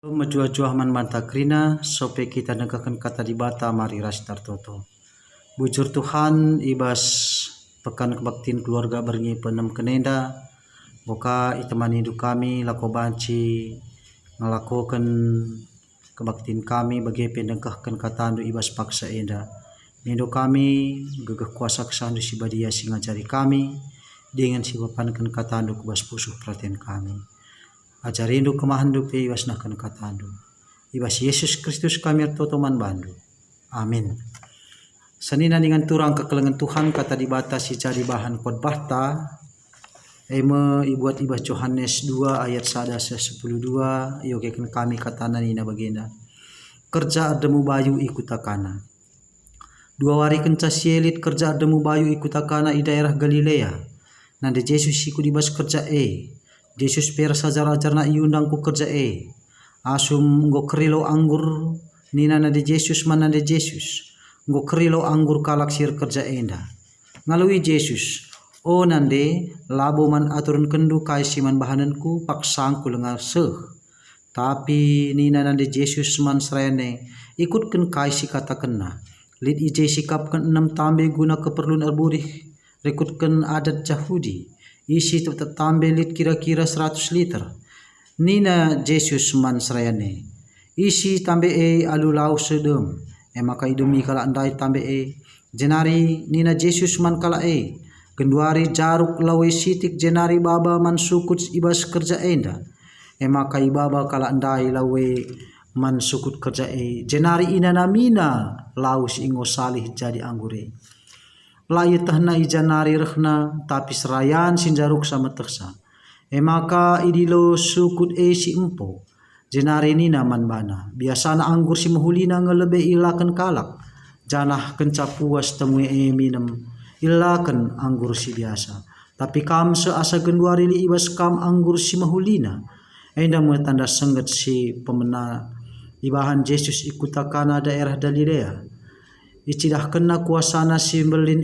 Majua-jua man manta krina sope kita negakan kata di bata mari rastar toto. Bujur Tuhan ibas pekan kebaktiin keluarga bernyi penem kenenda boka itemani hidup kami lako banci ngelakokan kebaktiin kami bagi pendengkahkan katandu ibas paksa enda. Nindo kami gegah kuasa kesandu si badia si ngajari kami dengan si papankan katandu kubas pusuh perhatian kami. Ajarindu kemahandu pe ibas nakan katandu. Ibas Yesus Kristus kami totoman bandu. Amin. Sanina dengan turang kekelengan Tuhan kata dibatasi cari bahan khotbah ta. Eme ibuat ibas Yohanes 2 ayat 1-12 yogekan kami katana nina bagenda. Kerja ademu bayu ikutakana. 2 wari kenca sielit kerja ademu bayu ikutakana i daerah Galilea. Nande Yesus iku dibas kerja Yesus pera sajar-ajarna iundang ku kerja asum nggo kerilo anggur nina nade Yesus manade Yesus nggo kerilo anggur kalak sir kerja enda ngalui Yesus o nande labo man aturun kendu kai siman bahananku paksangku lengar seh tapi nina nade Yesus man srene ikutken kai si kata kena lid ije sikapkan 6 tambe guna keperluan arburih rekutken adat Yahudi isi tambe lit kira-kira 100 liter. Nina Yesus man serayane. Isi tambe alu lau sedem. Maka idemi kala andai tambe jenari nina Yesus man kala Genduari jaruk lawe sitik jenari baba man sukut ibas kerja enda. Maka ibaba kala andai lawe man sukut kerja jenari ina namina laus ingo salih jadi anggure. Layu tahna ijanari rehna tapi serayan sinjaruk sama teksa. Maka idilo sukut si empo. Jenari nina man bana. Biasana anggur si mahulina ngelebe ilakan kalak. Janah kenca puas temui minum. Ilakan anggur si biasa. Tapi kam seasa genduari li ibas kam anggur si mahulina. Enda mu tanda sengget si pemena. Ibahan Yesus ikutakana daerah Galilea. Icidah kena kuasana simbelin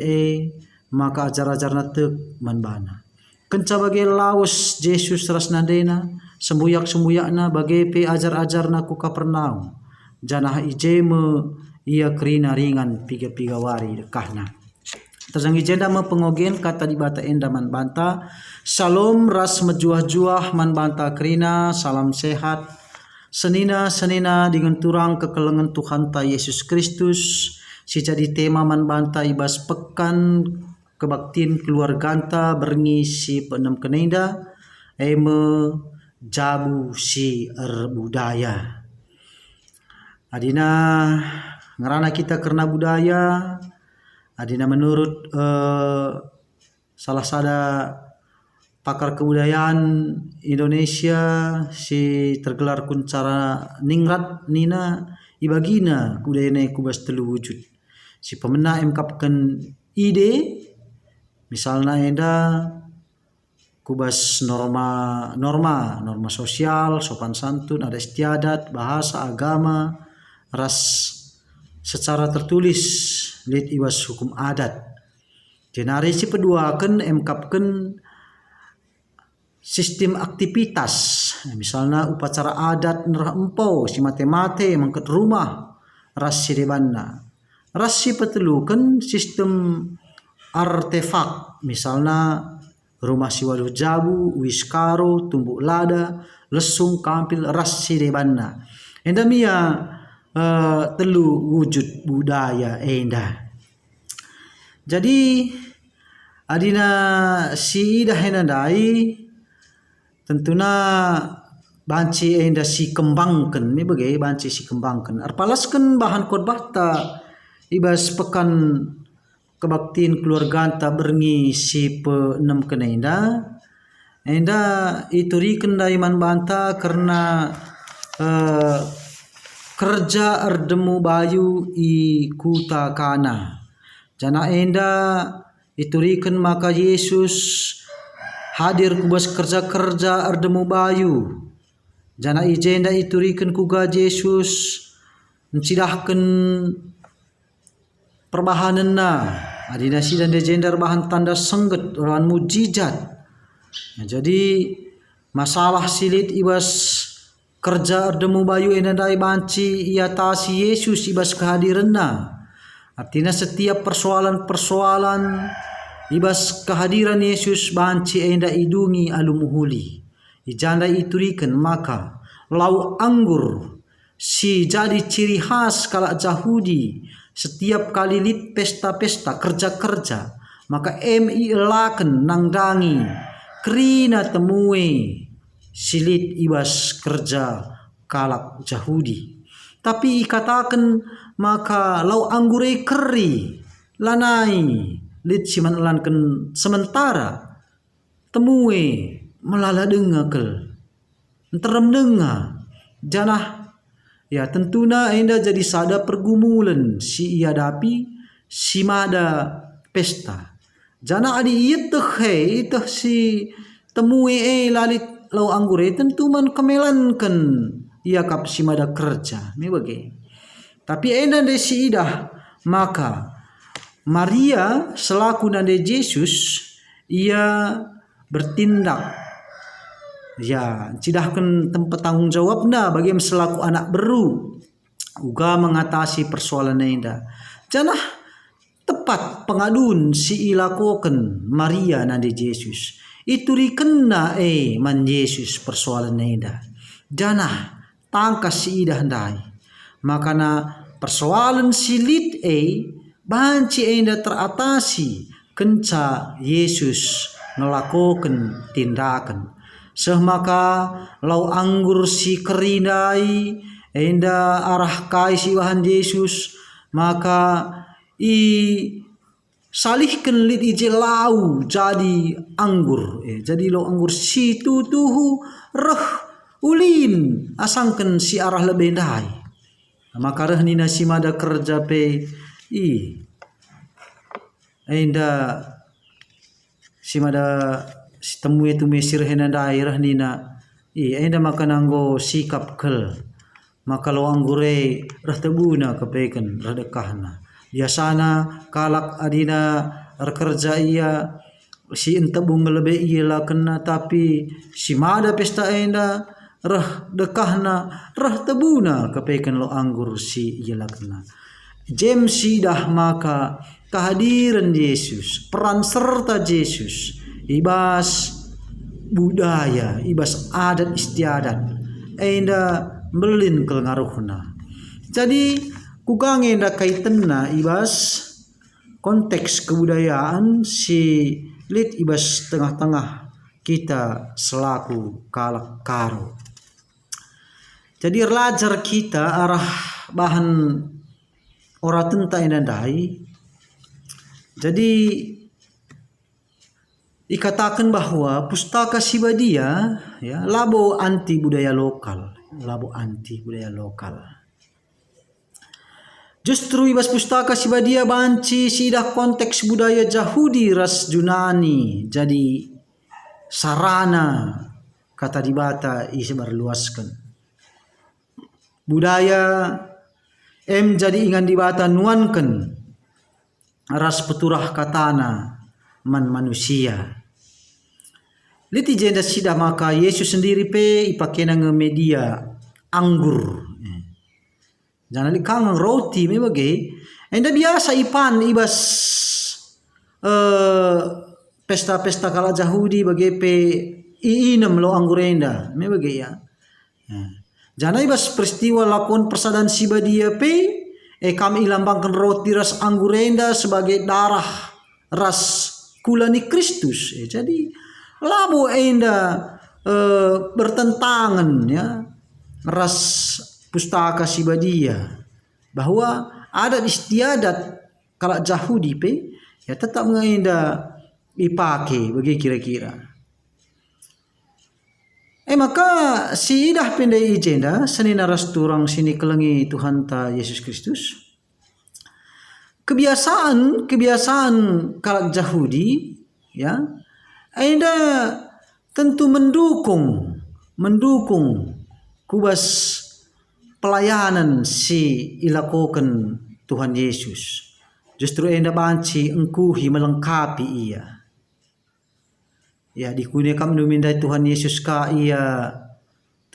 maka ajar-ajarna tek manbana. Kenca bagi laus Yesus rasnadena sembuyak-sembuyakna bagi pe ajar-ajarna ku Kapernaum. Janah ijeme ia kerina ringan piga-piga wari dekahna. Terjang ijenda pengogen kata di bata enda man banta. Salam ras mejuah-juah man banta kerina salam sehat. Senina dengan turang kekelengan Tuhan ta Yesus Kristus. Si jadi tema man banta ibas pekan kebaktiin keluarganta berngisi penem kenenda jabu si budaya. Adina ngerana kita karena budaya. Adina menurut salah sada pakar kebudayaan Indonesia si tergelar kuncara ningrat nina ibagina kudayana kubas telu wujud. Si pemena mengkapkan ide misalnya eda kubas norma sosial sopan santun ada istiadat bahasa agama ras secara tertulis lid ibas hukum adat jenari si peduakan mengkapkan sistem aktivitas misalnya upacara adat nerah empau si mate-mate mangket rumah ras sidebanna rasi petelukan sistem artefak misalnya rumah siwaluh jabu wiskaro tumbuk lada lesung kampil rasi debanna endamia telu wujud budaya enda jadi adina si ida henandai tentuna banci enda si kembangkan mi bagai banci si kembangkan arpalaskan bahan khotbah ta ibas pekan kebaktiin keluarga ta berngi si penem kenenda enda iturikan dari man banta karena kerja erdemu bayu i kuta kana jana enda iturikan maka Yesus hadir kubas kerja erdemu bayu jana ijenda iturikan kuga Yesus mencidahkan perbahananna adinasi dan dejendar bahan tanda sengget orang mujizat. Jadi masalah silit ibas kerja erdemu bayu enadai banci ia tasi Yesus ibas kehadiranna. Artinya setiap persoalan-persoalan ibas kehadiran Yesus banci enda idungi alumuhuli. Ijanda iturikan maka lau anggur si jadi ciri khas kalak Yahudi setiap kali lit pesta-pesta kerja-kerja maka elaken nangdangi kerina temue silit ibas kerja kalak Yahudi. Tapi ikatakan maka lau anggure keri lanai lit siman elanken sementara temue melala dengakel enterem denga janah ya tentuna enda jadi sada pergumulan si iadapi si mada pesta jana adi iteh si temue lalit lau anggure tentu man kemelankan ia kap si mada kerja me bagi. Tapi enda de si idah maka Maria selaku nade Yesus ia bertindak ya cidahkan tempat tanggung jawabna bagi selaku anak beru uga mengatasi persoalan enda. Janah tepat pengadun si ilakoken Maria nade Yesus itu rikena man Yesus persoalan enda. Janah tangkas si idah ndai makana persoalan silit banci enda teratasi kenca Yesus ngelakoken tindakan. Semaka lau anggur si kerinai enda arah kai si Tuhan Yesus maka salihkan lit ije lau jadi anggur jadi lau anggur si tuhu reh ulin asangken si arah lebih dai maka reh nina si mada kerja pe enda si mada si temue sir hena daerah nina enda maka nanggo sikap kel maka lo anggure reh tebuna kepeken reh dekahna biasana kalak adina kerja ia si entebung lebih ia kena tapi si mada pesta enda reh dekahna reh tebuna kepeken lo anggur si ia kena jem sidah maka kehadiran Yesus peran serta Yesus ibas budaya ibas adat istiadat enda belin kelengaruhna. Jadi kugang enda kaitanna ibas konteks kebudayaan si lit ibas tengah-tengah kita selaku kalak karo. Jadi belajar kita arah bahan ora tenta enda dai. Jadi dikatakan bahwa pustaka Sibadia ya labo anti budaya lokal. Justru ibas pustaka Sibadia banci sidah konteks budaya Yahudi ras Yunani jadi sarana kata dibata isebar luaskan budaya jadi ingan dibata nuankan ras peturah katana manusia. Liti jenda sida maka Yesus sendiri pe ipakena nge media anggur. Jangan likang roti me bagi. Enda biasa ipan ibas pesta-pesta kala Yahudi bagi pe iinem lo anggur enda me bagi ya. Jangan ibas peristiwa lakon persadan Sibadia pe kami lambangkan roti ras anggur enda sebagai darah ras kulani Kristus. Jadi labo enda bertentangan ya ras pustaka Sibadia bahwa adat istiadat kalau Yahudi pe ya tetap mengenda ipake bagi kira-kira. Maka si idah pendai ijenda senina ras turang sini kelengi Tuhan ta Yesus Kristus. Kebiasaan kalau Yahudi ya enda tentu mendukung kubas pelayanan si ilakokan Tuhan Yesus. Justru enda banci engkuhi melengkapi ia. Ya dikune kam numindai Tuhan Yesus ka ia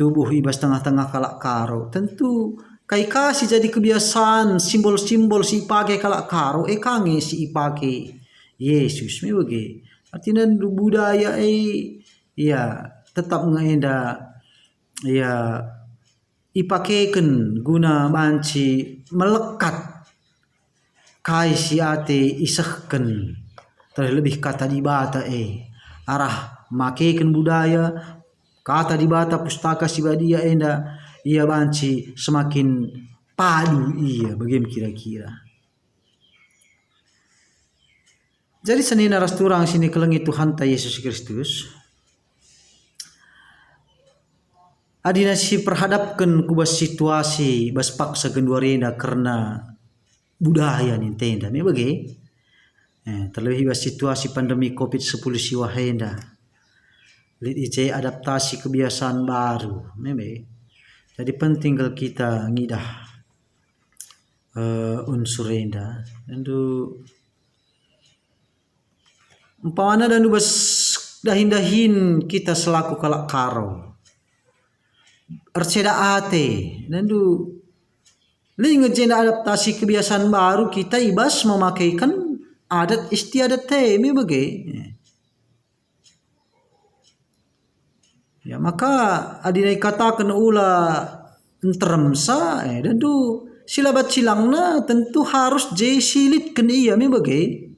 tubuh ibas tengah-tengah kalak karo. Tentu kai kasih jadi kebiasaan simbol-simbol si ipake kalak karo kange si ipake Yesus me bage. Artinya budaya ya tetap ngenda ya ipakekan guna banci melekat kai si ate isahkan terlebih kata di bata arah makekan budaya kata di bata pustaka si badia enda ia banci semakin padu bagaimana kira-kira. Jadi senina rasturang sini kelengi Tuhan ta Yesus Kristus. Adina si perhadapkan kubas situasi bas paksa genduarena karena budaya nintenda me bagi. Terlebih bas situasi pandemi Covid-10 si wahenda. Lid ije adaptasi kebiasaan baru meme. Jadi penting kalau kita ngidah unsur enda. Tentu umpamana dan bas dahin-dahin kita selaku kalak karo. Arceda ate dan lingejen adaptasi kebiasaan baru kita ibas memakaikan adat istiadat me bagai. Ya maka adinai katakan ula entremsa dan silabat silangna tentu harus silitkan me bagai.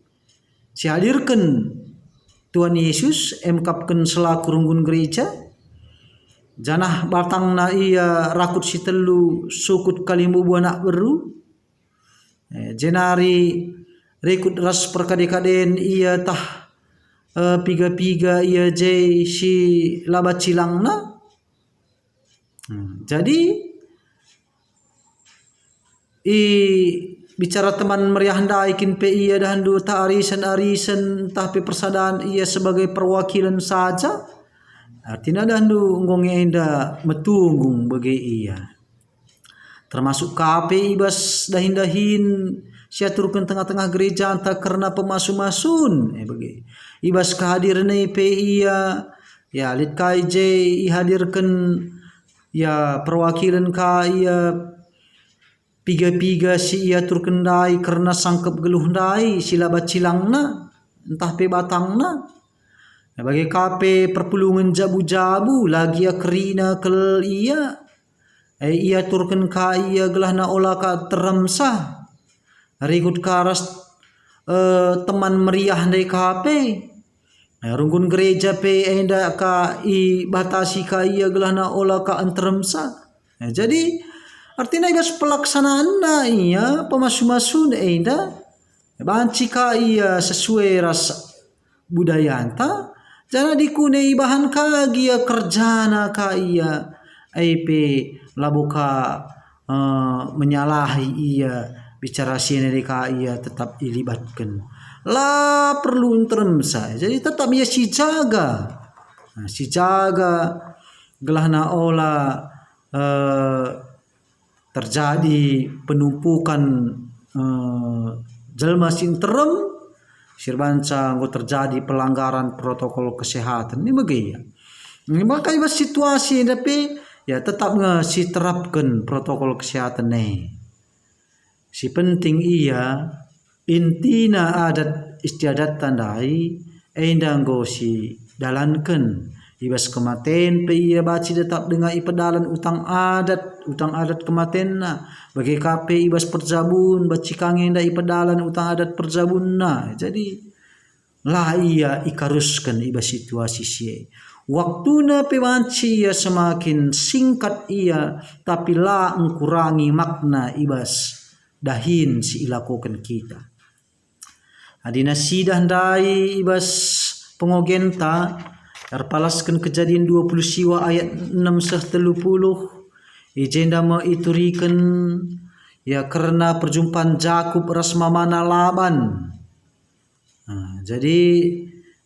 Si hadirkan Tuhan Yesus emkapkan selaku runggun gereja. Janah batang na rakut si telu sukut kalimbu buana beru. Jenari rekut ras perkade-kaden tah piga-piga jay si labat cilangna. Jadi bicara teman meriah handaikin pe dan ta arisan tapi persadaan sebagai perwakilan saja. Artinya dandu ngonge enda metunggung bagi termasuk KP ibas dahin-dahin siaturkan tengah-tengah gereja anta karena pemasu-masun bagi ibas kehadiran pe ya lit KJ hadirkan ya perwakilan piga-piga si turkendai karena sangkep geluh ndai silabat cilangna entah pe batangna. Bagi KP perpulungan jabu-jabu lagi kerina kel turken ka gelah na olah ka teremsa rikut karas teman meriah dari KP runggun gereja pe enda ka batasi ka gelah na olah ka anteremsa. Jadi artinya ibas pelaksanaan na pemasu-masun enda banci ka sesuai rasa budaya anta. Jangan dikunai bahan kagia kerjana pe labuka menyalahi bicara sineri tetap dilibatkan lah perlu teremsa. Jadi tetap si jaga gelah na olah terjadi penumpukan jelma sinterem sirbanca terjadi pelanggaran protokol kesehatan ini bagi maka ibas situasi tapi tetap si terapkan protokol kesehatan si penting intina adat istiadat tandai endanggo si dalankan ibas kematen pe baci tetap dengan ipedalan utang adat kematen bagi KP ibas perjabun baci kangen da ipedalan utang adat perjabun jadi lah ikaruskan ibas situasi waktuna pe banci semakin singkat tapi lah mengurangi makna ibas dahin si ilakukan kita adina sidah dai ibas pengogenta terpalaskan kejadian 20 siwa ayat 6-30 ijenda iturikan karena perjumpaan Jakub ras mamana Laban. Jadi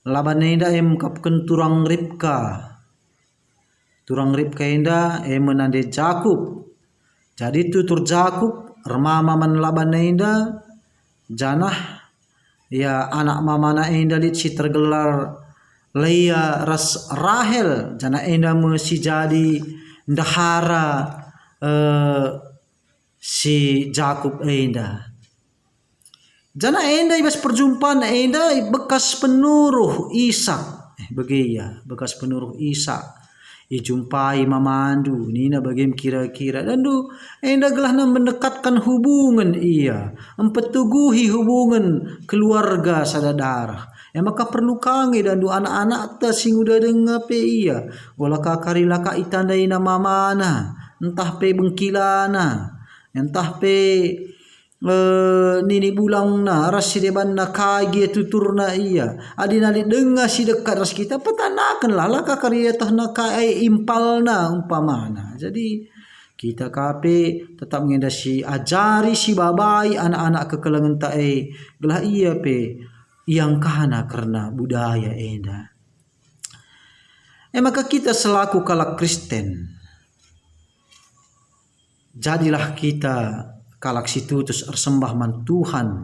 Laban enda mengkapkan turang Ribka enda menande Jakub. Jadi tutur Jakub remama man Laban enda janah anak mamana enda si tergelar Leia ras Rahel jana enda si jadi ndahara si Jakub enda. Jana enda ibas perjumpaan enda bekas penuruh Ishak. Begiya, bekas penuruh Ishak. Ijumpai mamandu nina bagim kira-kira dan du enda gelahna mendekatkan hubungan ia, mempetuguhi hubungan keluarga sadadara. Ya maka perlu kange dan du anak-anak ta sing udah dengar pe iya, wala kakari laka itandai nama mana, entah pe bengkilana, entah pe nini bulang na ras si deban na kage tuturna iya adina di denga si dekat ras kita petanakan laka karya tah na kai impalna umpamana. Jadi kita kape tetap ngenda si ajari si babai anak-anak kekelengan tae gelah iya pe yang kahana karena budaya enda. Maka kita selaku kalak Kristen jadilah kita kalak situtus ersembah man Tuhan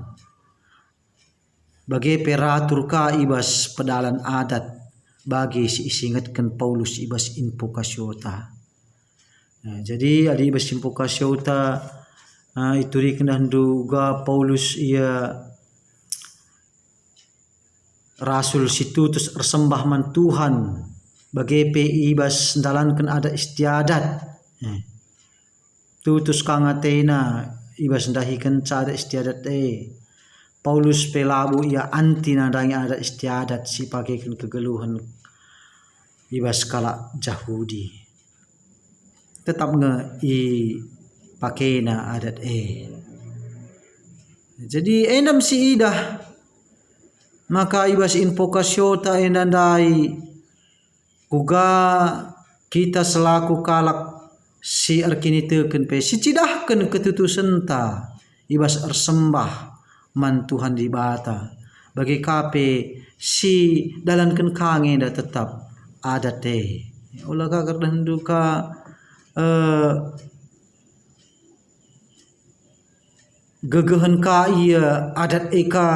bagi peratur ka ibas pedalan adat bagi si isingatkan Paulus ibas invokasiota. Nah, jadi adi ibas invokasiota itu rikendah duga Paulus ia rasul situtus ersembah man Tuhan bagi pe ibas dalankan adat istiadat. Tutus kangatena ibas ndahikan cara istiadat Paulus pelabu ia anti nadangi adat istiadat si pakaikan kegeluhan ibas kala Yahudi tetap nge i pakena adat jadi endam si idah maka ibas invokasiota endandai kuga kita selaku kalak si arkini teken pe si cidahkan ketutusan ta ibas ersembah man Tuhan di bata bagi kape si dalankan kange da tetap adat ulah ka kardan duka gegehan ka iya adat eka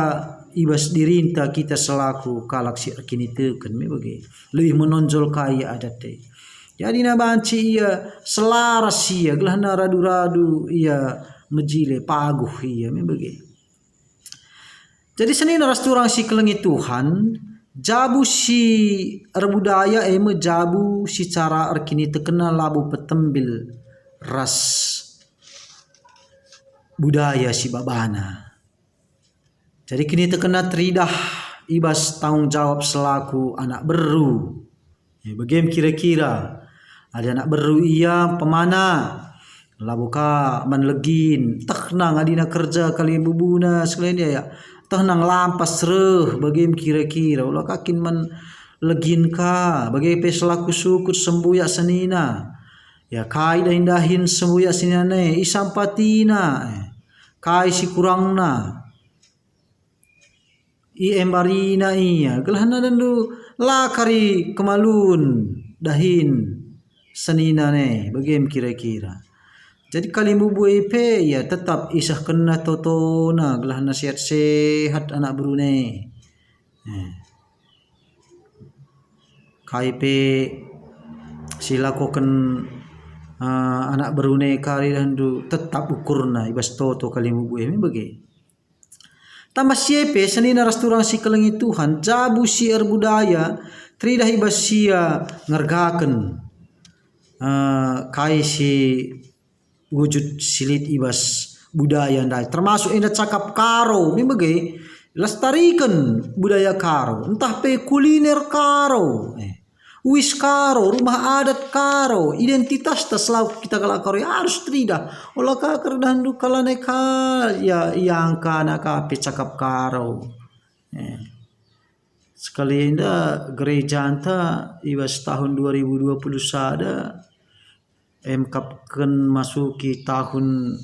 ibas dirinta kita selaku kalak si arkini teken me bagi lebih menonjol ka iya adat jadi na banci ia selaras ia gelahna radu-radu ia mejile paguh ia membagi. Jadi seni naras turang si kelengi Tuhan jabu si erbudaya jabu si cara erkini terkenal labu petembil ras budaya si babana. Jadi kini terkena teridah ibas tanggung jawab selaku anak beru. Bagaimana kira-kira ada anak beru iya pemana labuka manlegin taknang adina kerja kali bubuna sekalian dia ya taknang lampas reh bagaimana kira-kira ulah kakin man legin ka bagai pe selaku syukur sembuya senina ya kai dahin sembuya senina isampatina kai si kurangna i embarina iya gelahna dandu lakari kemalun dahin senina bagaimana kira-kira. Jadi kalimu buepe ya tetap isah kena totona gelah nasihat sehat anak berune. KIP silakukan anak berune kali dandu tetap ukurna ibas toto kalimu buepe bagi. Tambah siepe senina rasturang si kelengi Tuhan jabu siar budaya tridah ibas sia ngergaken kai si wujud silit ibas budaya ndai termasuk enda cakap karo membagai lestarikan budaya karo entah pe kuliner karo wis karo rumah adat karo identitas tas selalu kita kalau karo harus tridah olah ka kerdandu kalane ka ya yang kana ka pe cakap karo sekali enda gereja anta ibas tahun 2020 sada kapken masuki tahun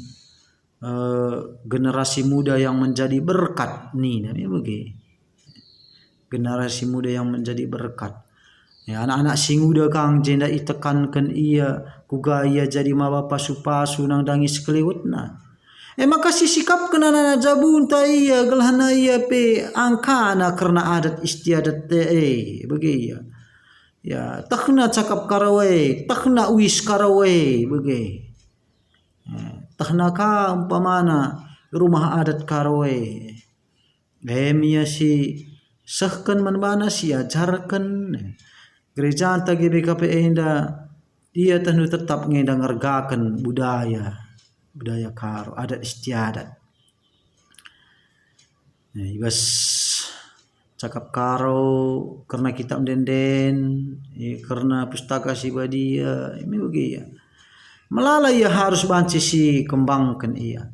generasi muda yang menjadi berkat nih namanya bagi generasi muda yang menjadi berkat ya anak-anak sing udah kang jenda itekankan iya kuga iya jadi mawa pasu-pasu nang dangi sekelewetna maka si sikap kenana jabun ta iya gelahna iya pe angkana karena adat istiadat bagi ya Ya, tahna cakap karawai, tahna uis karawai bege. Tahna ka umpamana rumah adat karawai. Mia si sahkan manbana si ajarkan. Gereja anta GBKP enda dia tanu tetap ngenda ngergakan budaya karo adat istiadat. Ibas cakap karo karena kita denden karena pustaka si badia ini begitu ya. Melala ia harus banci si kembangkan ia.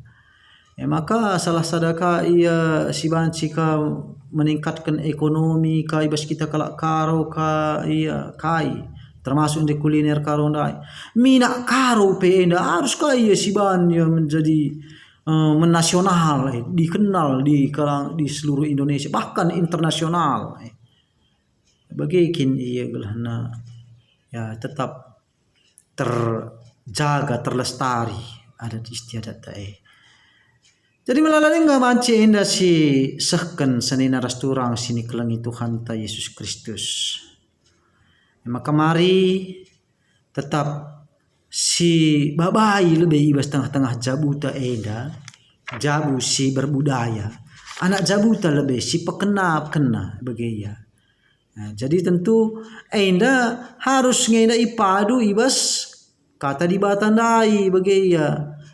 Maka salah sadaka ia si banci ka meningkatkan ekonomi ka ibas kita kalak karo ka ia kai termasuk di kuliner karo ndai. Mina karo pe enda harus ka ia si ban yang menjadi menasional, dikenal di seluruh Indonesia bahkan internasional. Bagikin ia gelana ya tetap terjaga terlestari adat istiadat Jadi melalui nggak manci enda si sahkan senina rasturang sini kelangi Tuhan ta Yesus Kristus. Maka mari tetap si babai lebih ibas tengah-tengah jabuta enda jabu si berbudaya anak jabuta lebih si pekena begitu. Jadi tentu enda harus ngenda ipadu ibas kata dibatandai begitu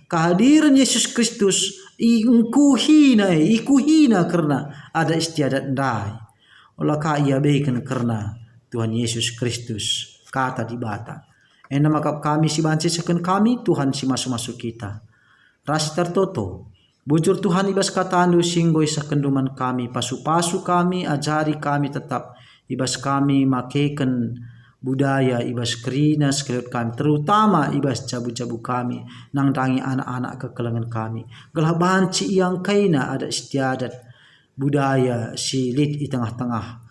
kehadiran Yesus Kristus ikuhina karena ada istiadat ndai olah kaya baikan karena Tuhan Yesus Kristus kata dibata. Maka kami si banci sekon kami Tuhan si masuk kita. Ras tertoto. Bujur Tuhan ibas katandu singgoi sekenduman kami. Pasu-pasu kami ajari kami tetap. Ibas kami makeken budaya ibas kerina sekelut kami. Terutama ibas jabu-jabu kami. Nang dangi anak-anak kekelangan kami. Gelah banci yang kaina ada istiadat budaya silit di tengah-tengah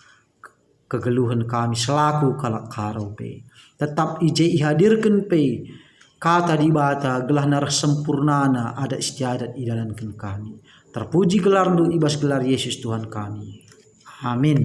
kegeluhan kami selaku kalak karope. Tetap ije ihadirkan pe kata dibata gelah narah sempurnana ada istiadat idalankan kami. Terpuji gelar ibas gelar Yesus Tuhan kami. Amin.